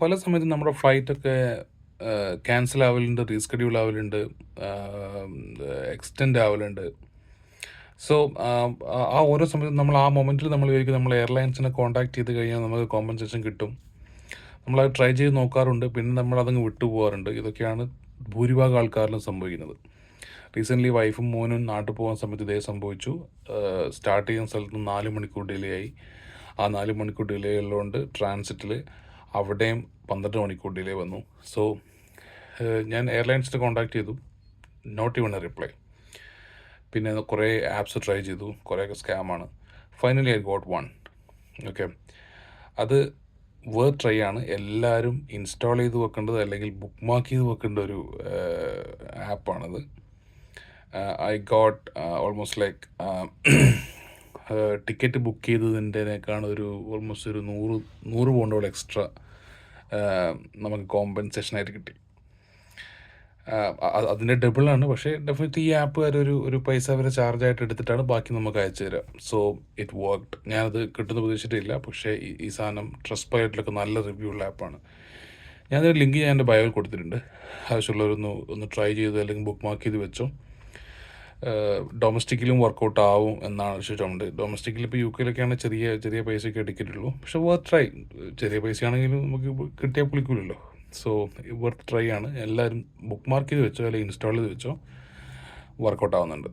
പല സമയത്തും നമ്മുടെ ഫ്ലൈറ്റൊക്കെ ക്യാൻസൽ ആവലുണ്ട്, റീസ്കെഡ്യൂൾ ആവലുണ്ട്, എക്സ്റ്റെൻഡ് ആവലുണ്ട്. സോ ആ ഓരോ സമയത്തും നമ്മൾ ആ മൊമെൻറ്റിൽ നമ്മൾ വിചാരിക്കും നമ്മൾ എയർലൈൻസിനെ കോൺടാക്ട് ചെയ്ത് കഴിഞ്ഞാൽ നമുക്ക് കോമ്പൻസേഷൻ കിട്ടും. നമ്മളത് ട്രൈ ചെയ്ത് നോക്കാറുണ്ട്, പിന്നെ നമ്മളതങ്ങ് വിട്ടു പോകാറുണ്ട്. ഇതൊക്കെയാണ് ഭൂരിഭാഗം ആൾക്കാരിലും സംഭവിക്കുന്നത്. റീസെൻ്റ്ലി വൈഫും മോനും നാട്ടിൽ പോകാൻ സമയത്ത് ഇതേ സംഭവിച്ചു. സ്റ്റാർട്ട് ചെയ്യുന്ന സ്ഥലത്ത് 4 മണിക്കൂർ ഡിലേ ആയി. ആ 4 മണിക്കൂർ ഡിലേ ഉള്ളതുകൊണ്ട് ട്രാൻസിറ്റിൽ അവിടെയും 12 മണിക്കൂർ ഡിലേ വന്നു. സോ ഞാൻ എയർലൈൻസിനെ കോൺടാക്ട് ചെയ്തു, നോട്ട് ഈവൺ എ റിപ്ലൈ. പിന്നെ കുറേ ആപ്സ് ട്രൈ ചെയ്തു, കുറേയൊക്കെ സ്കാമാണ്. Finally I got one. Okay, അത് വേർത്ത് ട്രൈ ആണ്. എല്ലാവരും ഇൻസ്റ്റാൾ ചെയ്ത് വെക്കേണ്ടത് അല്ലെങ്കിൽ ബുക്ക് മാർക്ക് ചെയ്ത് വെക്കേണ്ട ഒരു ആപ്പാണത്. I got almost like ticket book ചെയ്തതിൻ്റെനേക്കാണ് ഓൾമോസ്റ്റ് ഒരു 100 പൗണ്ടോളം എക്സ്ട്രാ നമുക്ക് കോമ്പൻസേഷനായിട്ട് കിട്ടി. അതിൻ്റെ ഡബിളാണ്. പക്ഷേ ഡെഫിനറ്റ്ലി ഈ ആപ്പുകാർ ഒരു പൈസ വരെ ചാർജായിട്ട് എടുത്തിട്ടാണ് ബാക്കി നമുക്ക് അയച്ചു തരാം. So it worked. ഞാനത് കിട്ടുന്ന പ്രതീക്ഷിച്ചിട്ടില്ല. പക്ഷേ ഈ സാധനം ട്രസ്റ്റ് പൈലറ്റിലൊക്കെ നല്ല റിവ്യൂ ഉള്ള ആപ്പാണ്. ഞാനൊരു ലിങ്ക് ഞാൻ എൻ്റെ ബയോയിൽ കൊടുത്തിട്ടുണ്ട്. ആവശ്യമുള്ളവരൊന്ന് ട്രൈ ചെയ്ത് അല്ലെങ്കിൽ ബുക്ക് മാർക്ക് ചെയ്ത് വെച്ചോ. ഡൊമസ്റ്റിക്കിലും വർക്കൗട്ട് ആവും എന്നാണ് വിശ്വസിച്ചുണ്ട്. ഡൊമസ്റ്റിക്കിൽ ഇപ്പോൾ UK ചെറിയ പൈസയൊക്കെ ടിക്കറ്റുള്ളൂ. പക്ഷേ വർത്ത് ട്രൈ. ചെറിയ പൈസയാണെങ്കിലും നമുക്ക് കിട്ടിയാൽ പുളിക്കൂലല്ലോ. സോ വർത്ത് ട്രൈ ആണ്. എല്ലാവരും ബുക്ക് മാർക്ക് ചെയ്ത് വെച്ചോ അല്ലെങ്കിൽ ഇൻസ്റ്റാൾ ചെയ്ത് വെച്ചോ. വർക്കൗട്ട് ആവുന്നുണ്ട്.